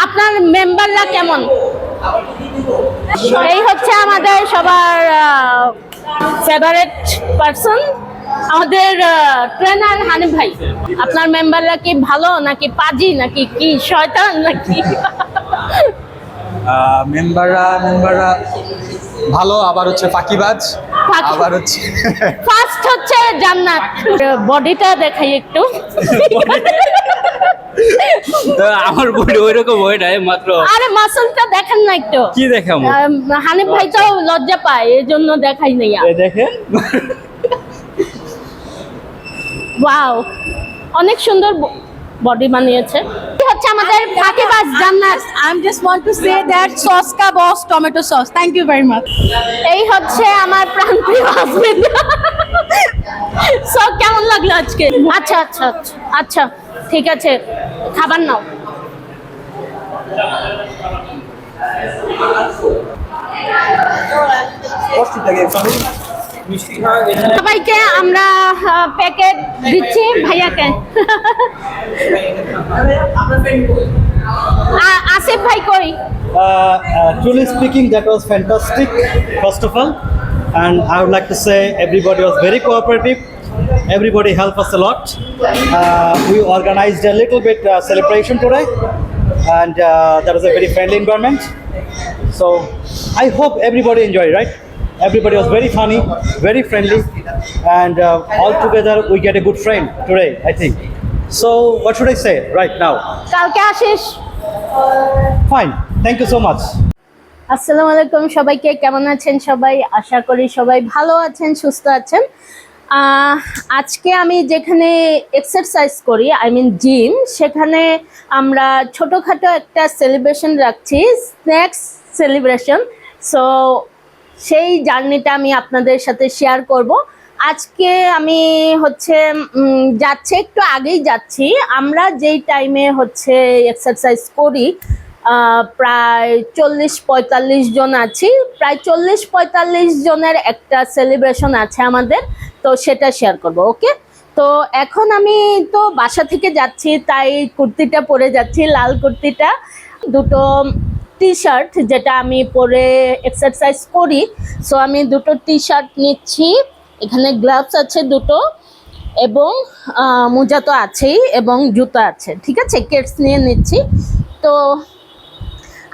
আপনার মেম্বাররা কেমন? এই হচ্ছে আমাদের সবার ফেভারিট পারসন, আমাদের ট্রেনার হানিফ ভাই। আপনার মেম্বাররা কি ভালো নাকি পাজি নাকি কি শয়তান নাকি? মেম্বাররা ভালো, আবার হচ্ছে ফাঁকিবাজ, আবার হচ্ছে ফার্স্ট হচ্ছে জান্নাত। বডিটা দেখাই একটু। আমার বডি ওইরকম হয় নাই, মাত্র আরে মাসলটা দেখেন না একটু। কি দেখাবো? হানিফ ভাই তো লজ্জা পায়, এই জন্য দেখাই নাই। দেখেন ওয়াও, অনেক সুন্দর বডি বানিয়েছে। হচ্ছে আমাদের ফাঁকিবাজ জান্নাত। I just want to say that sauce ka boss tomato sauce. Thank you very much. এই হচ্ছে আমার প্রাণপ্রিয় হাজবেন্ড। সো কেমন লাগলো আজকে? আচ্ছা আচ্ছা আচ্ছা আচ্ছা, ঠিক আছে, খাবার নাও। সবাইকে আমরা প্যাকেট দিচ্ছি, ভাইয়াকে। আসিফ ভাই কই? Truly speaking, that was fantastic, first of all. And I would like to say everybody was very cooperative. Everybody helped us a lot. We organized a little bit celebration today. And that was a very friendly environment. So I hope everybody enjoyed, right? Everybody was very funny, very friendly. And all together we get a good friend today, I think. So what should I say right now? কালকে আসিস। Fine. Thank you so much. আসসালামু আলাইকুম সবাইকে, কেমন আছেন সবাই? আশা করি সবাই ভালো আছেন, সুস্থ আছেন। আজকে আমি যেখানে এক্সারসাইজ করি, আই মিন জিম, সেখানে আমরা ছোটোখাটো একটা সেলিব্রেশন রাখছি, স্ন্যাক্স সেলিব্রেশন। সো সেই জার্নিটা আমি আপনাদের সাথে শেয়ার করব। আজকে আমি হচ্ছে যাচ্ছি, একটু আগেই যাচ্ছি। আমরা যেই টাইমে হচ্ছে এক্সারসাইজ করি প্রায় 40-45 জন আছি, প্রায় 40-45 জনের একটা সেলিব্রেশন আছে আমাদের, তো সেটা শেয়ার করব। ওকে, তো এখন আমি তো বাসা থেকে যাচ্ছি, তাই কুর্তিটা পরে যাচ্ছি, লাল কুর্তিটা, দুটো টি শার্ট যেটা আমি পরে এক্সারসাইজ করি। সো আমি দুটো টি শার্ট নিচ্ছি, এখানে গ্লাভস আছে দুটো, এবং মোজা তো আছেই, এবং জুতো আছে। ঠিক আছে, কেটস নিয়ে নিচ্ছি। তো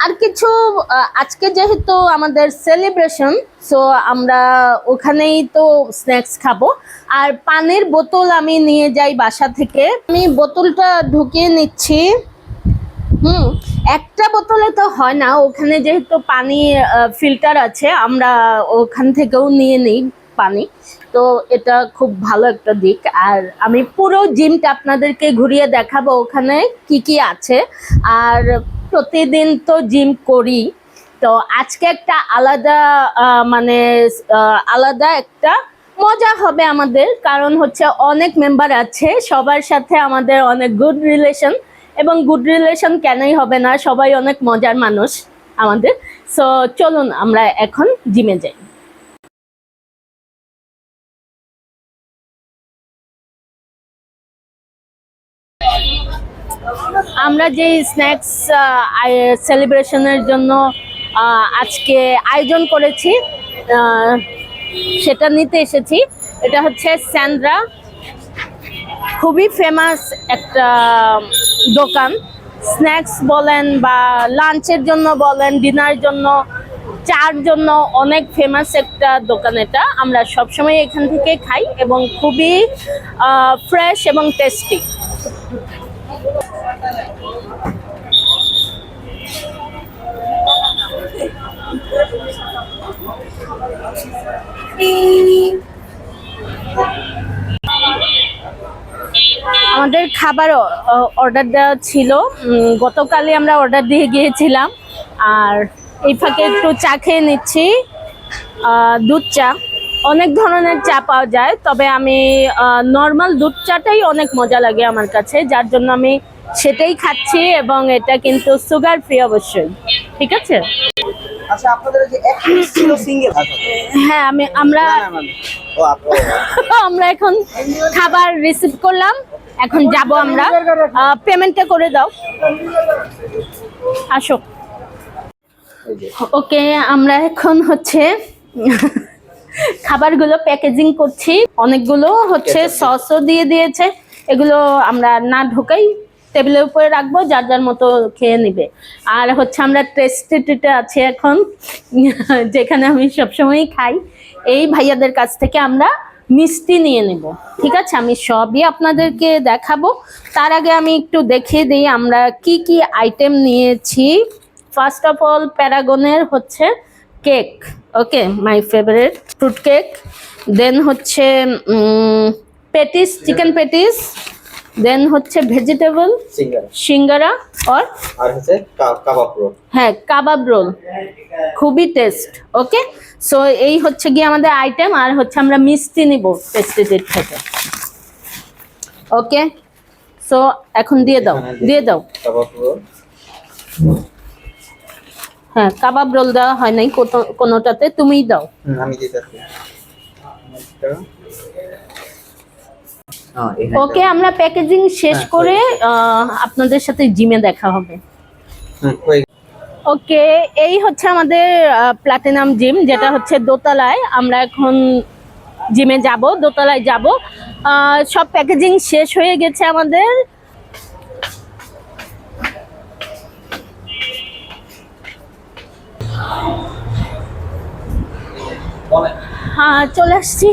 আর কিছু, আজকে যেহেতু আমাদের সেলিব্রেশন, সো আমরা ওখানেই তো স্ন্যাক্স খাবো। আর পানির বোতল আমি নিয়ে যাই বাসা থেকে, আমি বোতলটা ঢুকিয়ে নিচ্ছি। একটা বোতলে তো হয় না, ওখানে যেহেতু পানি ফিল্টার আছে, আমরা ওখান থেকেও নিয়ে নিই পানি। তো এটা খুব ভালো একটা দিক। আর আমি পুরো জিমটা আপনাদেরকে ঘুরিয়ে দেখাবো ওখানে কি কি আছে। আর প্রতিদিন তো জিম করি, তো আজকে একটা আলাদা মানে আলাদা একটা মজা হবে আমাদের, কারণ হচ্ছে অনেক মেম্বার আছে, সবার সাথে আমাদের অনেক গুড রিলেশন। এবং গুড রিলেশন কেনই হবে না, সবাই অনেক মজার মানুষ আমাদের। সো চলুন আমরা এখন জিমে যাই। আমরা যে স্ন্যাক্স সেলিব্রেশনের জন্য আজকে আয়োজন করেছি সেটা নিতে এসেছি। এটা হচ্ছে স্যান্ড্রা, খুবই ফেমাস একটা দোকান। স্ন্যাক্স বলেন বা লাঞ্চের জন্য বলেন, ডিনার জন্য, চার জন্য অনেক ফেমাস একটা দোকান এটা। আমরা সবসময় এখান থেকে খাই এবং খুবই ফ্রেশ এবং টেস্টি। আমাদের খাবার অর্ডার দেওয়া ছিল, গতকালই আমরা অর্ডার দিয়ে গিয়েছিলাম। আর এই ফাঁকে একটু চা খেয়ে নিচ্ছি, দুধ চা। অনেক ধরনের চা পাওয়া যায়, তবে আমি নর্মাল দুধ চাটাই অনেক মজা লাগে আমার কাছে, যার জন্য আমি সেটাই খাচ্ছি। এবং এটা কিন্তু সুগার ফ্রি অবশ্যই। ঠিক আছে। আচ্ছা, আপনাদের যে এক পিস ছিল সিঙ্গেল? হ্যাঁ, আমরা এখন খাবার রিসিভ করলাম, এখন যাব আমরা। পেমেন্টটা করে দাও। আসো। ওকে, আমরা এখন হচ্ছে খাবারগুলো প্যাকেজিং করছি। অনেকগুলো হচ্ছে সসও দিয়ে দিয়েছে, এগুলো আমরা না ঢোকাই টেবিলের উপরে রাখবো, যার যার মতো খেয়ে নিবে। আর হচ্ছে আমরা টেস্টিতে আছি এখন, যেখানে আমি সবসময়ই খাই। এই ভাইয়াদের কাছ থেকে আমরা মিষ্টি নিয়ে নেব, ঠিক আছে? আমি সবই আপনাদেরকে দেখাবো। তার আগে আমি একটু দেখিয়ে দিই আমরা কি কি আইটেম নিয়েছি। ফার্স্ট অফ অল প্যারাগনের হচ্ছে cake, okay, my favourite fruit cake. Then হচ্ছে পেটিস, চিকেন পেটিস। দেন হচ্ছে ভেজিটেবল সিঙ্গারা আর হচ্ছে কাবাব রোল। হ্যাঁ, কাবাব রোল, খুবই টেস্ট। ওকে, সো এই হচ্ছে গিয়ে আমাদের আইটেম। আর হচ্ছে আমরা মিষ্টি নিব টেস্টিটির থেকে। ওকে, সো এখন দিয়ে দাও, দিয়ে দাও। কাবাব রোল, হ্যাঁ, কাবাব রোল দেওয়া হয় নাই কোনোটাতে, তুমিই দাও। আমি দিতেছি। ওকে, আমরা প্যাকেজিং শেষ করে আপনাদের সাথে জিমে দেখা হবে। ওকে, এই হচ্ছে আমাদের প্লাটিনাম জিম, যেটা হচ্ছে দোতলায়। আমরা এখন জিমে যাব, দোতলায় যাব। সব প্যাকেজিং শেষ হয়ে গেছে আমাদের। হ্যাঁ, চলে আসছি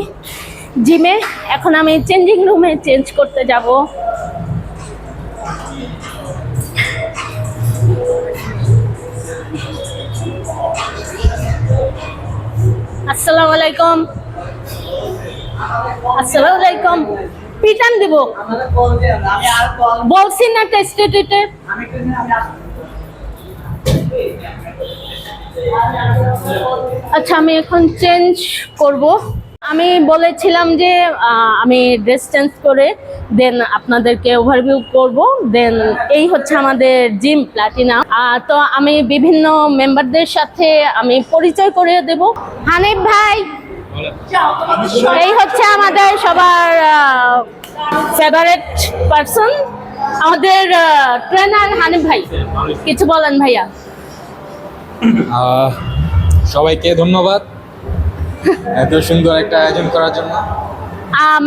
জিমে। এখন আমি চেঞ্জিং রুমে চেঞ্জ করতে যাব। আসসালামু আলাইকুম। আসসালামু আলাইকুম। পিটান দিব বলছি না টেস্টিতে। আচ্ছা, আমি এখন চেঞ্জ করব। আমি বলেছিলাম যে আমি ড্রেস চেঞ্জ করে দেন আপনাদেরকে ওভারভিউ করব। দেন এই হচ্ছে আমাদের জিম প্লাটিনাম। তো আমি বিভিন্ন মেম্বারদের সাথে আমি পরিচয় করিয়ে দেব। হানিফ ভাই, এই হচ্ছে আমাদের সবার ফেভারিট পারসন, আমাদের ট্রেনার হানিফ ভাই। কিছু বলেন ভাইয়া। সবাইকে ধন্যবাদ এত সুন্দর একটা আয়োজন করার জন্য।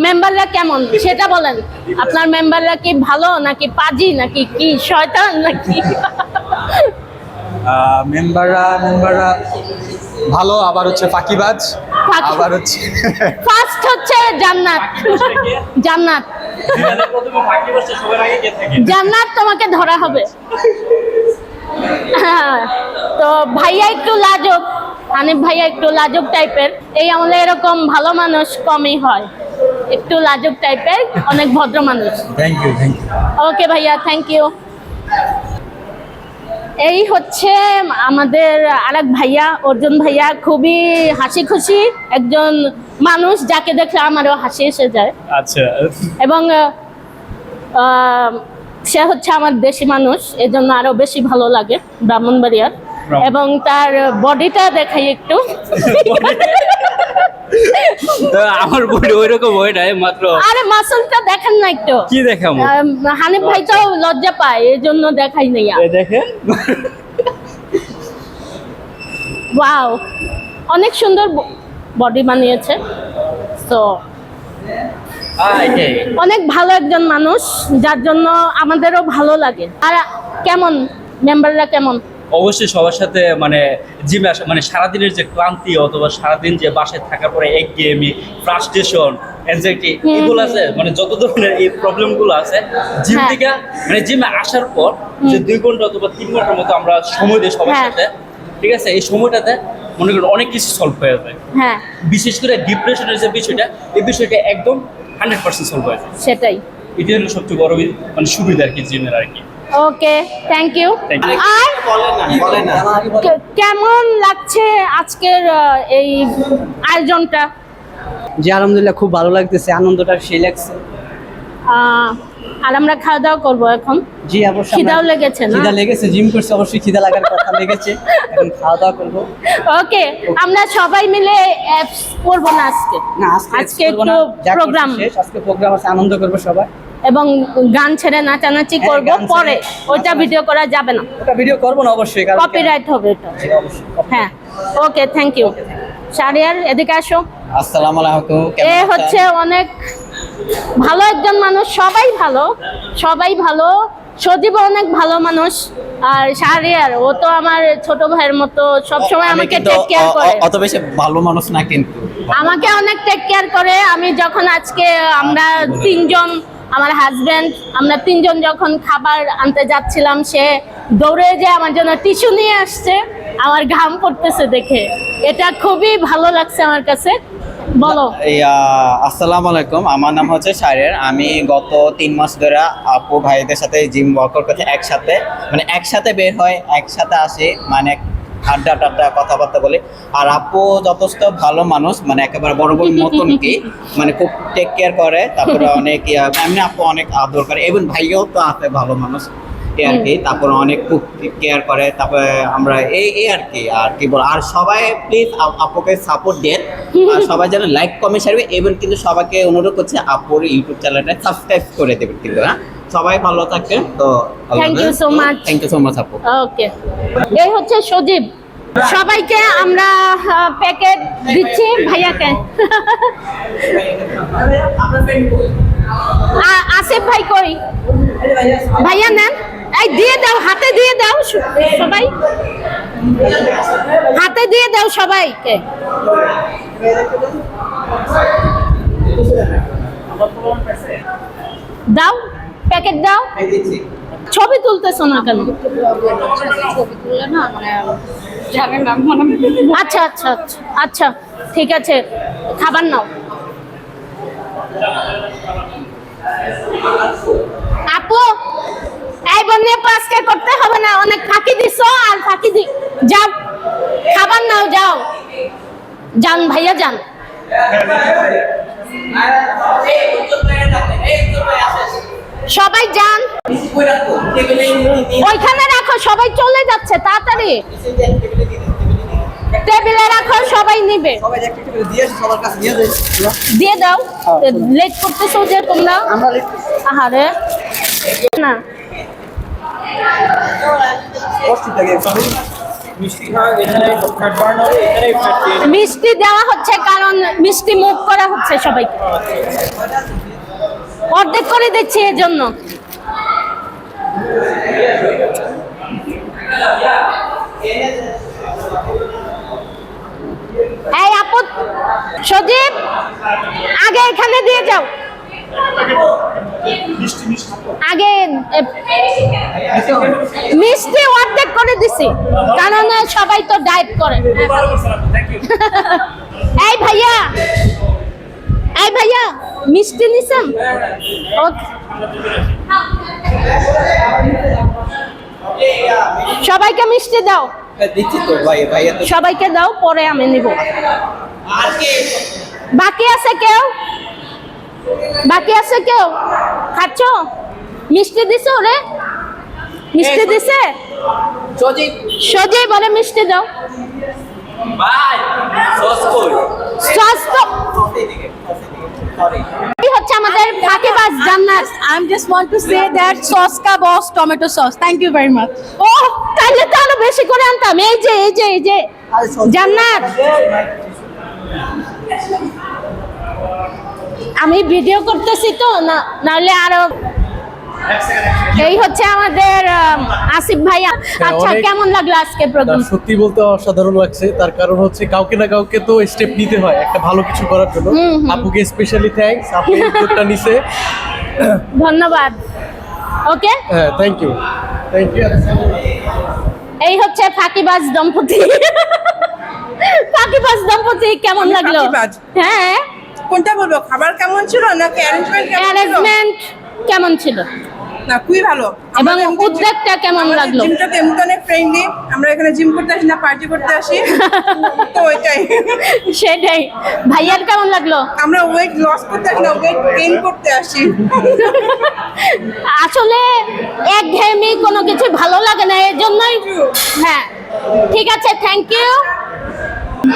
মেম্বাররা কেমন সেটা বলেন। আপনার মেম্বাররা কি ভালো নাকি পাজি নাকি কি শয়তান নাকি? মেম্বাররা ভালো, আবার হচ্ছে ফাঁকিবাজ, আবার হচ্ছে ফার্স্ট হচ্ছে জান্নাত। জান্নাত, জান্নাত তোমাকে ধরা হবে। হ্যাঁ, তো ভাইয়া একটু লাজুক, হানিফ ভাইয়া একটু লাজুক টাইপের। এই আমলে এরকম ভালো মানুষ কমই হয়, একটু লাজুক টাইপের, অনেক ভদ্র মানুষ। Thank you. ওকে ভাইয়া, থ্যাংক ইউ। এই হচ্ছে আমাদের আরেক ভাইয়া, অর্জুন ভাইয়া। খুবই হাসি খুশি একজন মানুষ, যাকে দেখলে আমারও হাসি এসে যায়। আচ্ছা, এবং সে হচ্ছে আমার দেশি মানুষ, এজন্য আরো বেশি ভালো লাগে, ব্রাহ্মণবাড়িয়ার। এবং তার বডিটা দেখাই একটু। আমার বডি ওইরকম হয় নাই, মাত্র আরে মাসলটা দেখেন না একটু। কি দেখাবো? হানিফ ভাই তো লজ্জা পায়, এজন্য দেখাই নাই। দেখে ওয়াও, অনেক সুন্দর বডি বানিয়েছে। তো অনেক ভালো একজন মানুষ, যার জন্য আমাদেরও ভালো লাগে। আর কেমন মেম্বাররা কেমন? অবশ্যই সবার সাথে মানে জিমে আসা মানে সারাদিনের যে ক্লান্তি অথবা সারাদিন যে বাসায় থাকার পরে একঘেয়েমি, ফ্রাস্ট্রেশন, অ্যাংজাইটি, এগুলো আছে, মানে যত ধরনের এই প্রবলেমগুলো আছে জিম থেকে মানে জিমে আসার পর যে 2 ঘন্টা অথবা 3 ঘন্টার মতো আমরা সময় দিই সবার সাথে, ঠিক আছে? এই সময়টাতে মনে করেন অনেক কিছু সলভ হয়ে যায়। হ্যাঁ, বিশেষ করে ডিপ্রেশনের যে বিষয়টা, এই বিষয়টা একদম 100% সলভ হয়ে যায়। সেটাই, এটা হলো সবচেয়ে বড় মানে সুবিধা আর কি জিমের আর কি। ওকে, থ্যাংক ইউ। Thank you. আর বলেন না কেমন লাগছে আজকের এই আয়োজনটা? জি আলহামদুলিল্লাহ, খুব ভালো লাগতেছে, আনন্দটা সেই লাগছে। আর আমরা খাওয়া দাওয়া করবো এখন। জি অবশ্যই। খিদাও লেগেছে না? খিদা লেগেছে, জিম করছে, অবশ্যই খিদা লাগার কথা লেগেছে, এখন খাওয়া দাওয়া করবো। ওকে, আমরা সবাই মিলে অ্যাপস করবো না আজকে? না, আজকে একটু প্রোগ্রাম, আজকে প্রোগ্রাম আছে, আনন্দ করবো সবাই। এবং গান ছেড়ে নাচানাচি হ্যাঁ, করব গান ছেড়ে পরে, ওইটা ভিডিও করা যাবে না, ওটা ভিডিও করবো না অবশ্যই, কারণ কপিরাইট হবে এটা। জি, অবশ্যই। হ্যাঁ, ওকে, থ্যাংক ইউ। শাহরিয়ার, এদিকে আসো। আসসালামু আলাইকুম, এ কেমন আছেন? হচ্ছে অনেক ভালো একজন মানুষ, সবাই ভালো, সবাই ভালো। সজীব অনেক ভালো মানুষ, আর শাহরিয়ার ও তো আমার ছোট ভাইয়ের মতো, সবসময় আমি আমাকে কিন্তু টেক কেয়ার করে, অত বেশি ভালো মানুষ না কিন্তু। আমাকে অনেক টেক কেয়ার করে। আমি যখন আজকে আমরা তিনজন, আমার হাজবেন্ড, আমরা তিনজন যখন খাবার আনতে যাচ্ছিলাম, সে দৌড়ে যে আমার জন্য টিস্যু নিয়ে আসছে, আমার ঘাম পড়তেছে দেখে, এটা খুবই ভালো লাগছে আমার কাছে। বলো। আসসালামু আলাইকুম, আমার নাম হচ্ছে শাহরিয়ার। আমি গত 3 মাস ধরে আপু ভাইদের সাথে জিম ওয়ার্কআউট করতে একসাথে, মানে একসাথে বের হয়, একসাথে আসি, মানে আড্ডা টাড্ডা কথাবার্তা বলি। আর আপু যথেষ্ট ভালো মানুষ, মানে একেবারে বড় বড় মতন কি, মানে খুব টেক কেয়ার করে। তারপরে অনেক এমনি আপু অনেক আদর করে, এবং ভাইও তো আছে ভালো মানুষ আর কি। তারপরে অনেক খুব কেয়ার করে। তারপরে আমরা এই আর কি বল, আর সবাই প্লিজ আপুকে সাপোর্ট দেন, আর সবাই যেন লাইক কমেন্ট শেয়ার, এবং কিন্তু সবাইকে অনুরোধ করছে আপুর ইউটিউব চ্যানেলটা সাবস্ক্রাইব করে দেবেন কিন্তু। হ্যাঁ, সবাই ভালো থাকেন। তো Thank you so much. Thank you so much আপু। ওকে, এই হচ্ছে সজীব। সবাইকে আমরা প্যাকেট দিচ্ছি, ভাইয়াকে। আসিফ ভাই কই? ভাইয়া নেন, এই দিয়ে দাও, হাতে দিয়ে দাও সবাই, হাতে দিয়ে দাও সবাইকে। দাও, প্যাকেট দাও। ছবি তুলতেছো না কেন? আচ্ছা আচ্ছা আচ্ছা আচ্ছা, ঠিক আছে, খাবার নাও। আপু, এই বন্যে পাঁচকে করতে হবে না, অনেক ফাঁকি দিছো, আর ফাঁকি যাও, খাবার নাও, যাও, যান ভাইয়া যান। সবাই যান, ওইখানে রাখো, সবাই চলে যাচ্ছে, তাড়াতাড়ি টেবিলে রাখো, সবাই নিবে। দিয়ে দাও, লেট করতেছো যে তোমরা। আহারে না, মিষ্টি দেওয়া হচ্ছে, কারণ মিষ্টি মুখ করা হচ্ছে সবাইকে, অর্ধেক করে দিচ্ছি এজন্য। এই আপু, সজীব, আগে এখানে দিয়ে যাও, আগে মিষ্টি অর্ধেক করে দিছি, কারণ সবাই তো ডায়েট করে। এই ভাইয়া, এই ভাইয়া, মিষ্টি নিছেন? ওকে, সবাইকে মিষ্টি দাও, দিচ্ছি তো ভাইয়া তো। সবাইকে দাও, পরে আমি নিব। বাকি আছে কেউ? বাকি আছে কেউ? খাচ্ছ? মিষ্টি দিছো রে? মিষ্টি দিছে? সজীব, বলে মিষ্টি দাও। সস তো কি হচ্ছে আমাদের ফাঁকিবাজ জান্নাত। I just want to say that sauce ka boss tomato sauce. Thank you very much. ও, তাহলে তো আরো বেশি করে আনতাম। এই যে এই যে এই যে জান্নাত, আমি ভিডিও করতেছি তো, না নাহলে আরো। এই হচ্ছে আমাদের আসিফ ভাইয়া। আচ্ছা, অনেক- কেমন লাগলো আজকে প্রোগ্রাম? সত্যি বলতে অসাধারণ লাগছে। তার কারণ হচ্ছে কাউকে না কাউকে তো স্টেপ নিতে হয় একটা ভালো কিছু করার জন্য। আপুকে স্পেশালি থ্যাঙ্কস, আপু এই উদ্যোগটা নিছে। ধন্যবাদ। ওকে, হ্যাঁ, থ্যাংক ইউ। এই হচ্ছে ফাঁকিবাজ দম্পতি। ফাঁকিবাজ দম্পতি, কেমন লাগলো? ফাঁকিবাজ? হ্যাঁ, কোনটা বলবো, খাবার কেমন ছিল নাকি অ্যারেঞ্জমেন্ট কেমন ছিল? অ্যারেঞ্জমেন্ট কেমন ছিল না, খুবই ভালো। এবং উদ্যোগটা কেমন লাগলো? জিমটা তো এমনি অনেক ফ্রেন্ডলি, আমরা এখানে জিম করতে আসি না, পার্টি করতে আসি, তো ওইটাই। সেটাই। ভাইয়ার কেমন লাগলো? আমরা ওয়েট লস করতে আসি না, ওয়েট গেইন করতে আসি। আসলে একঘেয়েমি কোনো কিছু ভালো লাগে না, এর জন্যই। হ্যাঁ, ঠিক আছে, থ্যাংক ইউ।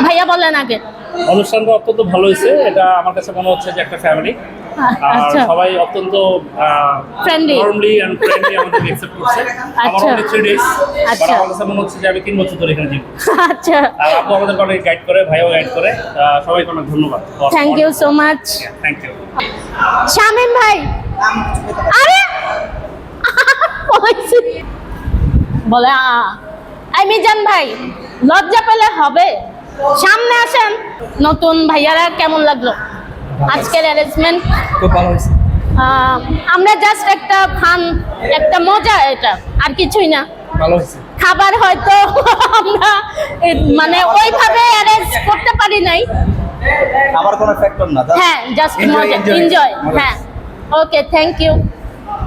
ভাইয়া বলেন আগে। অনুষ্ঠানটা অত্যন্ত ভালো হয়েছে, এটা আমার কাছে মনে হচ্ছে যে একটা ফ্যামিলি। আর আচ্ছা। সবাই অত্যন্ত Friendly. warmly and friendly আমাদের অ্যাকসেপ্ট করছে। আমার আচ্ছা। only 3 days, but আচ্ছা। আমার কাছে মনে হচ্ছে যে আমি 3 বছর ধরে এখানে জিম করছি। আচ্ছা, আর আপু আমাদেরকে অনেক গাইড করে, ভাইও গাইড করে, সবাইকে অনেক ধন্যবাদ। Thank you so much. Thank you. Shamim ভাই, আরে বলেছি। বলে মিজান ভাই, লজ্জা পেলে হবে, সামনে আসেন। নতুন ভাইয়ারা কেমন লাগলো আজকের অ্যারেঞ্জমেন্ট? খুব ভালো হয়েছে। আমরা জাস্ট একটা ফান, একটা মজা, এটা আর কিছুই না। ভালো হয়েছে। খাবার হয়তো আমরা মানে ওইভাবে অ্যারেঞ্জ করতে পারি নাই। আমার কোনো ফ্যাক্টর না হ্যাঁ, জাস্ট মজা, এনজয়। হ্যাঁ, ওকে, থ্যাংক ইউ।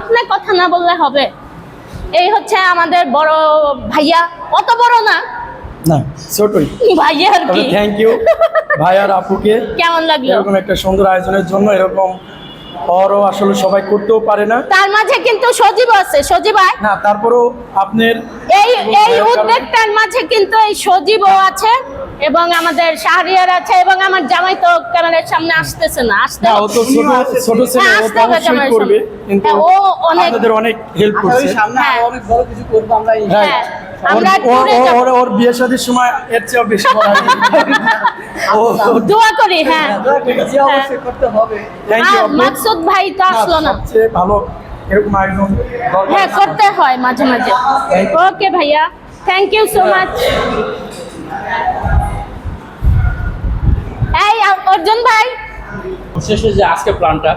আপনার কথা না বললে হবে। এই হচ্ছে আমাদের বড় ভাইয়া, অত বড় না না, ছোটই। ভাইয়া আর কি। থ্যাংক ইউ ভাই আর আপুকে কেমন লাগলো? এরকম একটা সুন্দর আয়োজনের জন্য। এরকম ওরও আসলে সবাই করতেও পারে না। তার মাঝে কিন্তু সজীব আছে, সজীব ভাই। না, তারপরেও আপনার এই উদ্যোগটার মাঝে কিন্তু এই সজীবও আছে এবং আমাদের শাহরিয়ার আছে এবং আমার জামাই তো ক্যামেরার সামনে আসতেছে না, আসতে না, ও তো ছোট ছেলে, হ্যাঁ, ও আসতে হবে অবশ্যই ক্যামেরার করবে, সামনে। কিন্তু হ্যাঁ, ও অনেক, আপনাদের অনেক হেল্প করছে। হ্যাঁ, অনেক বড় কিছু করবো আমরা হ্যাঁ, আমরা ট্যুরে যাবো। ওর বিয়ে শাদীর সময় এর চেয়েও বেশি করা হবে। ও দোয়া করি। হ্যাঁ, অবশ্যই করতে হবে। Thank you. মাকসুদ ভাই তো আসলো না। সবচেয়ে ভালো এরকম আয়োজন দরকার। হ্যাঁ, করতে হয় মাঝে মাঝে। ওকে ভাইয়া, থ্যাংক ইউ সো মাচ। এই অর্জুন ভাই, শেষে যে আজকে প্ল্যানটা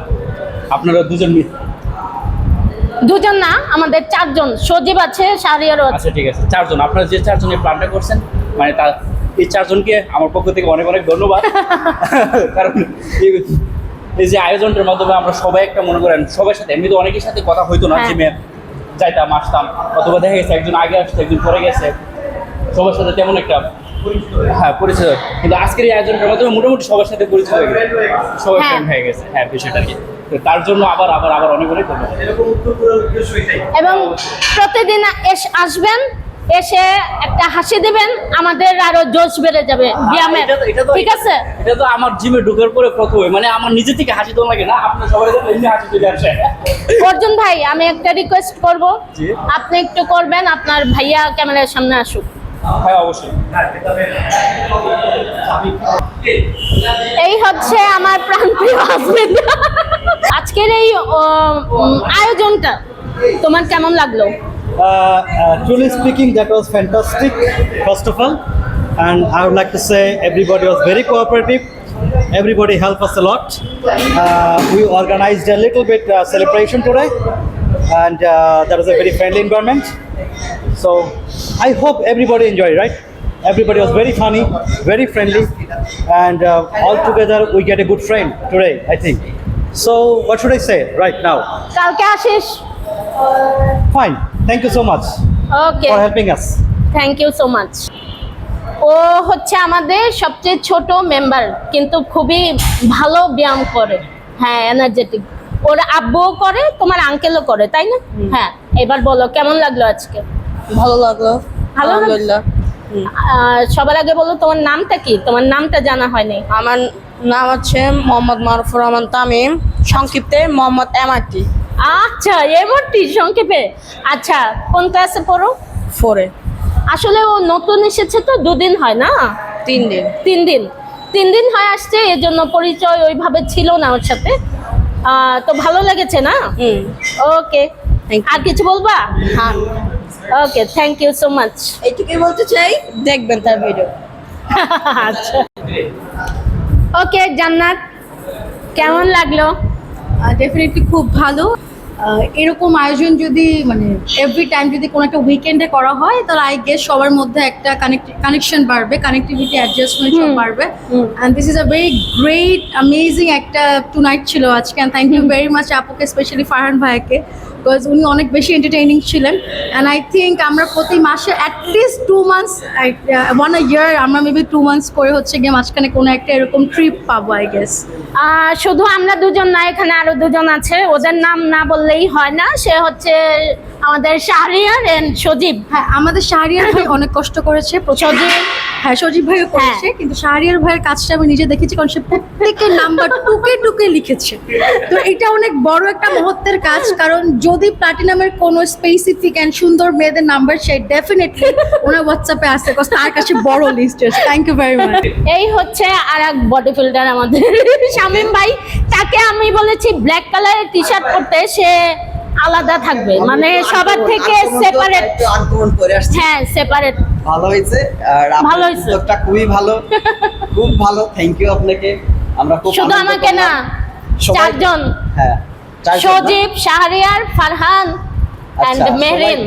আপনারা দুজন না, আমাদের চারজন। সজীব আছে, শাহরিয়ারও আছে। আচ্ছা ঠিক আছে, 4 জন। আপনারা যে 4 জনের প্ল্যানটা করছেন, মানে এই 4 জনকে আমার পক্ষ থেকে অনেক অনেক ধন্যবাদ। কারণ এই যে আয়োজনটার মাধ্যমে আমরা সবাই একটা মনে করেন সবার সাথে, এমনি তো অনেকের সাথে কথা হইতো না, হ্যাঁ। জিমে যাইতাম আসতাম, অথবা দেখা গেছে একজন আগে আসছে একজন পরে গেছে, সবার সাথে তেমন একটা পরিচয়। কিন্তু আজকের এই আয়োজনটার মাধ্যমে মোটামুটি সবার সাথে পরিচয় হয়ে গেছে, সবাই হ্যাঁ। ফ্রেন্ড হয়ে গেছে। হ্যাঁ, বিষয়টা কি, তো তার জন্য আবার অনেক অনেক ধন্যবাদ। এবং প্রতিদিন আসবেন, এসে একটা হাসি দিবেন, আমাদের আরো জোশ বেড়ে যাবে ব্যায়ামের। ঠিক আছে? এটা তো আমার জিমে ঢোকার পরে প্রথমে মানে আমার নিজে থেকে হাসি তো লাগে না, আপনার সবাই এমনি হাসি চলে আসে। অর্জুন ভাই, আমি একটা রিকোয়েস্ট করব, জি। আপনি একটু করবেন, আপনার ভাইয়া ক্যামেরার সামনে আসুক। হ্যাঁ, অবশ্যই। এই হচ্ছে আমার প্রাণপ্রিয় হাজবেন্ড। আজকের এই আয়োজনটা তোমার কেমন লাগলো? Truly speaking, that was fantastic, first of all. And I would like to say everybody was very cooperative. Everybody helped us a lot. We organized a little bit celebration today, and that was a very friendly environment. So I hope everybody enjoyed, right? Everybody was very funny, very friendly, and all together we get a good friend today, I think. So what should I say right now? কালকে আসিস? Fine. Thank you so much okay, for helping us. Thank you so much. ও হচ্ছে আমাদের সবচেয়ে ছোট member, কিন্তু খুবই ভালো ব্যায়াম করে। হ্যাঁ, এনার্জেটিক। ওর আব্বুও করে, তোমার আঙ্কেলও করে, তাই না? হ্যাঁ, এবার বলো কেমন লাগলো আজকে? ভালো লাগলো, ভালো লাগলো? আলহামদুলিল্লাহ। সবার আগে বলো তোমার নামটা কি? তোমার নামটা জানা হয়নি। আমার নাম হচ্ছে মোহাম্মদ মারুফুর রহমান তামিম, সংক্ষিপ্তে মোহাম্মদ এমআরটি। আচ্ছা, এমনটি সংক্ষেপে। আচ্ছা, কোন ক্লাসে পড়ো? 4-এ। আসলে ও নতুন এসেছে তো, 2 দিন হয় না, 3 দিন। 3 দিন হয় আসছে, এজন্য পরিচয় ওইভাবে ছিল না ওর সাথে। তো ভালো লেগেছে না? ওকে, Thank you. আর কিছু বলবা? হ্যাঁ, ওকে, থ্যাংক ইউ সো মাচ। এইটুকুই বলতে চাই, দেখবেন তার ভিডিও। আচ্ছা, ওকে জান্নাত, কেমন লাগলো? ডেফিনেটলি খুব ভালো। এরকম আয়োজন যদি মানে এভরি টাইম যদি কোনো একটা উইকেন্ডে করা হয়, তাহলে আই গেস সবার মধ্যে একটা কানেকশন বাড়বে, কানেক্টিভিটি অ্যাডজাস্টমেন্ট সব বাড়বে। And this is a very great amazing একটা টু নাইট ছিল আজকে। And thank you very much আপুকে, স্পেশালি ফারহান ভাইয়াকে, বিকজ উনি অনেক বেশি এন্টারটেইনিং ছিলেন। অ্যান্ড আই থিঙ্ক আমরা প্রতি মাসে অ্যাটলিস্ট 2 months, 1 year, আমরা মেবি 2 months করে হচ্ছে গিয়ে মাঝখানে কোনো একটা এরকম ট্রিপ পাবো আই গেস। শুধু আমরা দুজন না, এখানে আরো দুজন আছে, ওদের নাম না বললেই হয় না। সে হচ্ছে আমাদের শাহরিয়ার এন্ড সজীব। হ্যাঁ, আমাদের শাহরিয়ার ভাই অনেক কষ্ট করেছে সজীব। হ্যাঁ, সজীব ভাইও করেছে, কিন্তু শাহরিয়ার ভাইয়ের কাজটা আমি নিজে দেখেছি, কারণ সে প্রত্যেকের নাম্বার টুকে টুকে লিখেছে। তো এটা অনেক বড় একটা মহত্বের কাজ, কারণ যদি প্লাটিনামের কোনো স্পেসিফিক অ্যান্ড সুন্দর মেয়েদের নাম্বার, সে ডেফিনেটলি ওনার হোয়াটসঅ্যাপে আসছে, বিকজ তার কাছে বড় লিস্ট আছে। Thank you very much. এই হচ্ছে আর এক বডি ফিল্টার আমাদের শামীম ভাই। তাকে আমি বলেছি ব্ল্যাক কালারের টি শার্ট পরতে, সে আলাদা থাকবে, মানে সবার থেকে সেপারেট। আনকমন করে আসছে, হ্যাঁ, সেপারেট। ভালো হয়েছে। আর ভালো আপনার হয়েছে। উদ্যোগটা খুবই ভালো, খুব ভালো। থ্যাংক ইউ আপনাকে। আমরা খুব শুধু আনন্দ আমাকে না, করলাম। সবাই- চারজন, হ্যাঁ, চারজন না? সজীব, শাহরিয়ার, ফারহান এন্ড আচ্ছা, মেহরিন।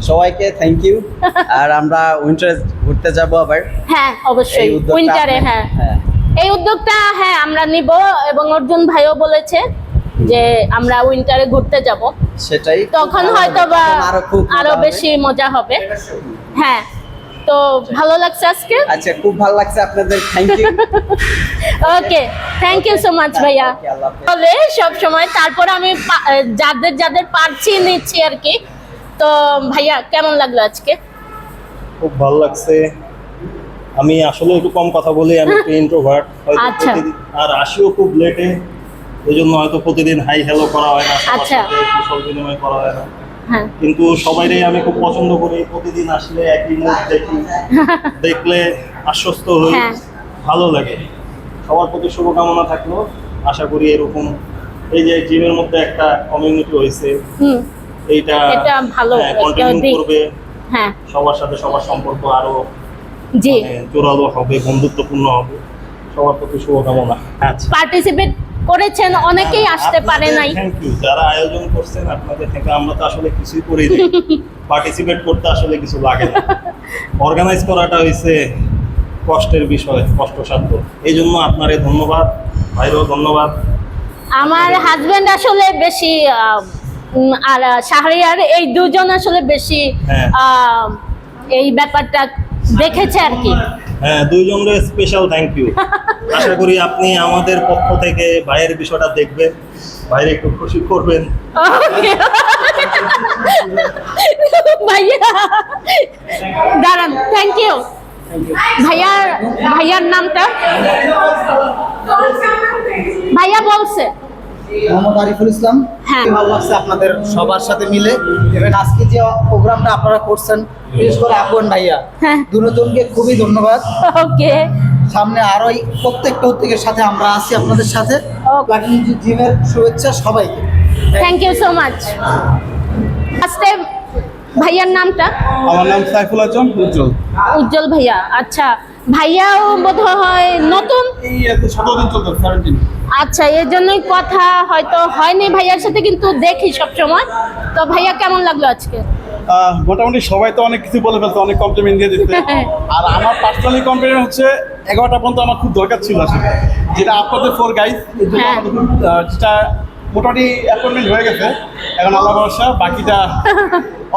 সবাইকে থ্যাংক ইউ। আর আমরা উইন্টার ঘুরতে যাব আবার। হ্যাঁ, অবশ্যই এই উদ্যোগটা উইন্টারে। আপনি- হ্যাঁ, হ্যাঁ। এই উদ্যোগটা হ্যাঁ আমরা নিব, এবং অর্জুন ভাইও বলেছে যে আমরা উইন্টারে ঘুরতে যাব, সেটাই খুব তখন ভালো হয়তো হবে। বা তখন আরো খুব মজা আরো হবে। বেশি মজা হবে। হ্যাঁ, তো ভালো লাগছে আজকে। আচ্ছা, খুব ভালো লাগছে আপনাদের। Thank you. Okay, thank you so much ভাইয়া। Okay, আল্লাহ হাফেজ। বলে সব সময়, তারপর আমি যাদের যাদের পারছি নিচ্ছি আর কি। তো ভাইয়া কেমন লাগলো আজকে? খুব ভালো লাগছে। আমি আসলে একটু কম কথা বলি, আমি একটু ইন্ট্রোভার্ট। আচ্ছা। আর আসিও খুব লেটে, এই জন্য হয়তো প্রতিদিন হাই হ্যালো করা হয় না, সবার আচ্ছা। সাথে কুশল বিনিময় করা হয় না। হ্যাঁ, কিন্তু সবাইরই আমি খুব পছন্দ করি, প্রতিদিন আসলে একই মুখ দেখি, দেখলে আশ্বস্ত হই, হ্যাঁ। ভালো লাগে। সবার প্রতি শুভকামনা থাকলো। আশা করি এরকম এই যে জিমের মধ্যে একটা কমিউনিটি হয়েছে, হুম, এইটা এটা ভালো একটা কন্টিনিউ দিক। করবে। হ্যাঁ, সবার সাথে সবার সম্পর্ক আরো জি। জোরালো হবে, বন্ধুত্বপূর্ণ হবে। সবার প্রতি শুভকামনা। আচ্ছা, পার্টিসিপেট করেছেন, অনেকেই আসতে পারে নাই। থ্যাংক ইউ যারা আয়োজন করছেন, আপনাদের থেকে আমরা তো আসলে কিছুই করি না। পার্টিসিপেট করতে আসলে কিছু লাগে না, অর্গানাইজ করাটা হয়েছে কষ্টের বিষয়, কষ্টসাধ্য। এই জন্য আপনারে ধন্যবাদ, ভাইরও ধন্যবাদ। আমার হাজবেন্ড আসলে বেশি আর শাহরিয়ার, এই দুজন আসলে বেশি হ্যাঁ। এই ব্যাপারটা দেখেছে আর কি। হ্যাঁ, দুইজনের স্পেশাল থ্যাংক ইউ। আশা করি আপনি আমাদের পক্ষ থেকে ভাইয়ের বিষয়টা দেখবেন, ভাইয়ের একটু খুশি করবেন। Okay. ভাইয়া দাঁড়ান, থ্যাংক ইউ। ভাইয়ার নামটা ভাইয়া বলছে। মোহাম্মদ আরিফুল ইসলাম। হ্যাঁ। ভালো লাগছে আপনাদের সবার সাথে মিলে। এবং আজকে যে প্রোগ্রামটা আপনারা করছেন, বিশেষ করে আপন ভাইয়া, হ্যাঁ। দুজনকে খুবই ধন্যবাদ। ওকে, সামনে আরো প্রত্যেকটা উদ্যোগের সাথে আমরা আছি আপনাদের সাথে। প্লাটিনাম জিমের শুভেচ্ছা সবাইকে। Thank you so much. ফার্স্টে ভাইয়ার নামটা? আমার নাম সাইফুল আজম উজ্জ্বল। উজ্জ্বল ভাইয়া। আচ্ছা, ভাইয়াও বোধহয় নতুন। এই 17 দিন চলতে 17। আচ্ছা, এর জন্যই কথা হয়তো হয়নি ভাইয়ার সাথে, কিন্তু দেখি সব সময়। তো ভাইয়া কেমন লাগলো আজকে? মোটামুটি সবাই তো অনেক কিছু বলে ফেলছে, অনেক কমপ্লিমেন্ট দিয়ে দিচ্ছে। আর আমার পার্সোনালি কমপ্লিমেন্ট হচ্ছে 11টা পর্যন্ত আমার খুব দরকার ছিল আসলে, যেটা আপনাদের 4 গাইজ, হ্যাঁ। যেটা মোটামুটি অ্যাপয়েন্টমেন্ট হয়ে গেছে। এখন আল্লাহ ভরসা, বাকিটা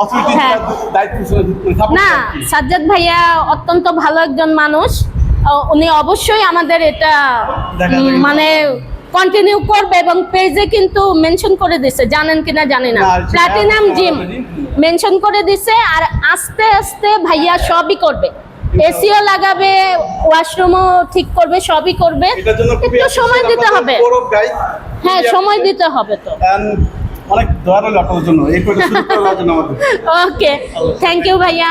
অথরিটি হ্যাঁ। দায়িত্ব না, সাজ্জাদ ভাইয়া অত্যন্ত ভালো একজন মানুষ। উনি অবশ্যই আমাদের এটা মানে কন্টিনিউ করবে, এবং পেজে কিন্তু মেনশন করে দিছে, জানেন কিনা জানি না, না, সেটা প্লাটিনাম জিম already মেনশন করে দিছে। আর আস্তে আস্তে ভাইয়া সবই করবে, এসিও লাগাবে, ওয়াশরুমও ঠিক করবে, সবই করবে। এটার জন্য খুবই একটু সময় দিতে হবে। গাইজ। হ্যাঁ, সময় দিতে হবে তো। অনেক দোয়া রইল আপনাদের জন্য, এই করে শুরু করার জন্য আমাদের। ওকে, থ্যাংক ইউ ভাইয়া।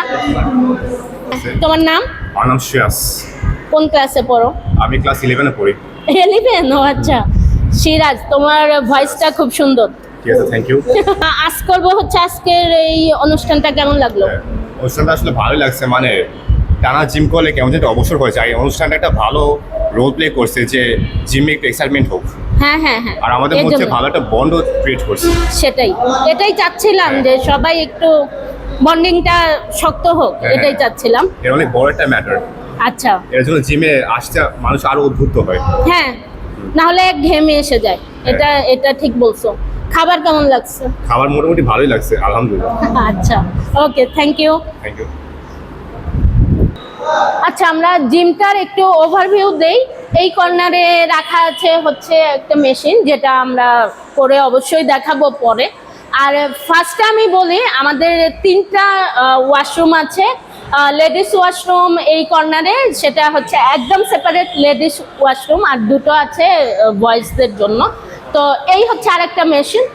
তোমার নাম? আমার নাম শ্রেয়াস, কোন ক্লাসে পড়ো? আমি ক্লাস 11-এ পড়ি। 11? ও আচ্ছা। সিরাজ, তোমার ভয়েসটা খুব সুন্দর। ঠিক আছে, থ্যাংক ইউ। আজ করবো হচ্ছে আজকের এই অনুষ্ঠানটা কেমন লাগলো? অনুষ্ঠানটা আসলে ভালোই লাগছে, মানে টানা জিম করলে কেমন যেন অবসর হয়ে যায়। অনুষ্ঠানটা একটা ভালো রোল প্লে করছে যে জিমে একটু এক্সাইটমেন্ট হোক, হ্যাঁ হ্যাঁ হ্যাঁ, আর আমাদের এর মধ্যে জন্য। ভালো একটা বন্ড ক্রিয়েট করছে। এটাই চাচ্ছিলাম যে সবাই একটু বন্ডিংটা শক্ত হোক, হ্যাঁ, এটাই চাচ্ছিলাম। এটা অনেক বড় একটা ম্যাটার। আচ্ছা, এর জন্য জিমে আসতে মানুষ আরো উদ্বুদ্ধ হয়। হ্যাঁ, না হলে ঘেমে এসে যায়। এটা ঠিক বলছো। খাবার কেমন লাগছে? খাবার মোটামুটি ভালোই লাগছে, আলহামদুলিল্লাহ। আচ্ছা, okay, thank you. Thank you. আচ্ছা, আমরা জিমটার একটু ওভারভিউ দেই। এই কর্নারে রাখা আছে হচ্ছে একটা মেশিন, যেটা আমরা করে অবশ্যই দেখাবো পরে। আর ফার্স্টে আমি বলি আমাদের 3টা ওয়াশরুম আছে। লেডিস ওয়াশরুম এই কর্নারে, সেটা হচ্ছে একদম সেপারেট লেডিস ওয়াশরুম, আর 2টো আছে বয়েজদের জন্য। তো এই হচ্ছে আরেকটা মেশিন,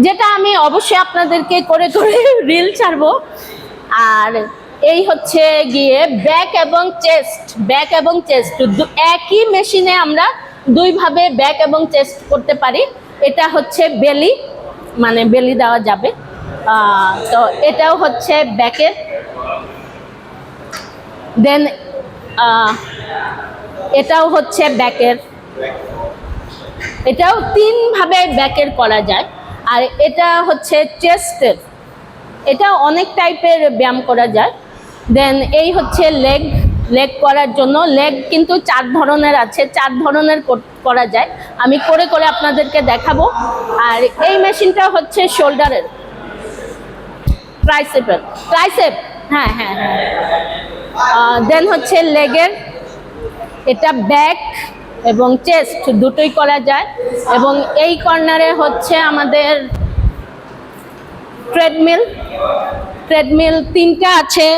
যেটা আমি অবশ্যই আপনাদেরকে করে করে রিল ছাড়বো। আর এই হচ্ছে গিয়ে ব্যাক এবং চেস্ট একই মেশিনে আমরা 2 ভাবে ব্যাক এবং চেস্ট করতে পারি। এটা হচ্ছে বেলি, মানে বেলি দেওয়া যাবে। তো এটাও হচ্ছে ব্যাকের। দেন এটাও হচ্ছে ব্যাকের, এটাও 3 ভাবে ব্যাকের করা যায়। আর এটা হচ্ছে চেস্টের, এটা অনেক টাইপের ব্যায়াম করা যায়। দেন এই হচ্ছে লেগ করার জন্য। লেগ কিন্তু 4 ধরনের আছে, 4 ধরনের করা যায়। আমি করে করে আপনাদেরকে দেখাবো। আর এই মেশিনটা হচ্ছে শোল্ডারের, ট্রাইসেপ, হ্যাঁ। দেন হচ্ছে লেগের, এটা ব্যাক এবং চেস্ট দুটোই করা যায়। এবং এই কর্নারে হচ্ছে আমাদের ট্রেডমিল 3টা আছে,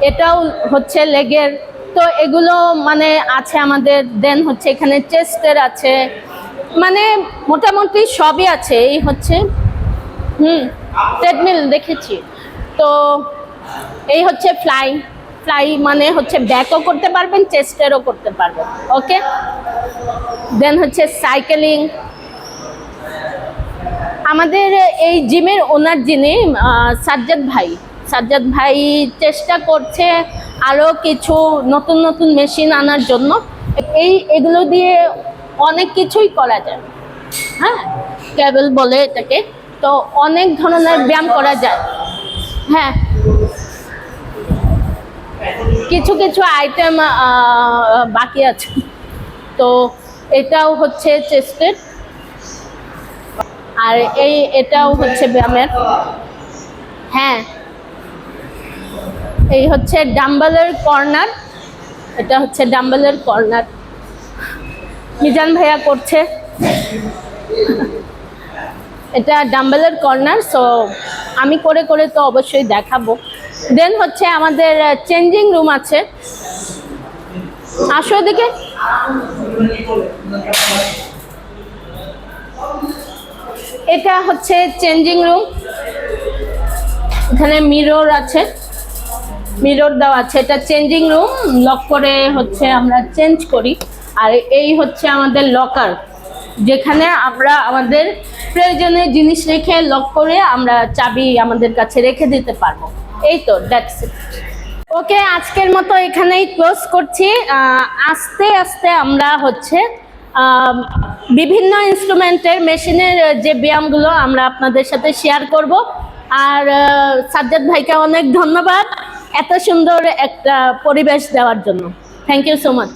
এটাও হচ্ছে লেগের। তো এগুলো মানে আছে আমাদের। দেন হচ্ছে এখানে চেস্টের আছে, মানে মোটামুটি সবই আছে। এই হচ্ছে ট্রেডমিল দেখেছি। তো এই হচ্ছে ফ্লাই মানে হচ্ছে ব্যাকও করতে পারবেন, চেস্টেরও করতে পারবেন। ওকে, দেন হচ্ছে সাইকেলিং। আমাদের এই জিমের ওনার যিনি সাজ্জাদ ভাই চেষ্টা করছে আরও কিছু নতুন মেশিন আনার জন্য। এগুলো দিয়ে অনেক কিছুই করা যায়, হ্যাঁ, কেবল বলে এটাকে। তো অনেক ধরনের ব্যায়াম করা যায়। হ্যাঁ, কিছু আইটেম বাকি আছে। তো এটাও হচ্ছে চেস্টের, আর এটাও হচ্ছে ব্যায়ামের। হ্যাঁ, এই হচ্ছে ডাম্বেলের কর্নার, এটা হচ্ছে ডাম্বেলের কর্নার। মিজান ভাইয়া করছে, এটা ডাম্বেলের কর্নার। সো আমি করে করে তো অবশ্যই দেখাবো। দেন হচ্ছে আমাদের চেঞ্জিং রুম আছে। আসো এদিকে। এটা হচ্ছে চেঞ্জিং রুম, এখানে মিরর আছে, মিরর দেওয়া আছে। এটা চেঞ্জিং রুম, লক করে হচ্ছে আমরা চেঞ্জ করি। আর এই হচ্ছে আমাদের লকার, যেখানে আমরা আমাদের প্রয়োজনীয় জিনিস রেখে লক করে আমরা চাবি আমাদের কাছে রেখে দিতে পারবো। এই তো, দ্যাটস ইট। ওকে, আজকের মতো এখানেই ক্লোজ করছি। আস্তে আস্তে আমরা হচ্ছে বিভিন্ন ইনস্ট্রুমেন্টের মেশিনের যে ব্যায়ামগুলো আমরা আপনাদের সাথে শেয়ার করব। আর সাজ্জাদ ভাইকে অনেক ধন্যবাদ এত সুন্দর একটা পরিবেশ দেওয়ার জন্য। Thank you so much.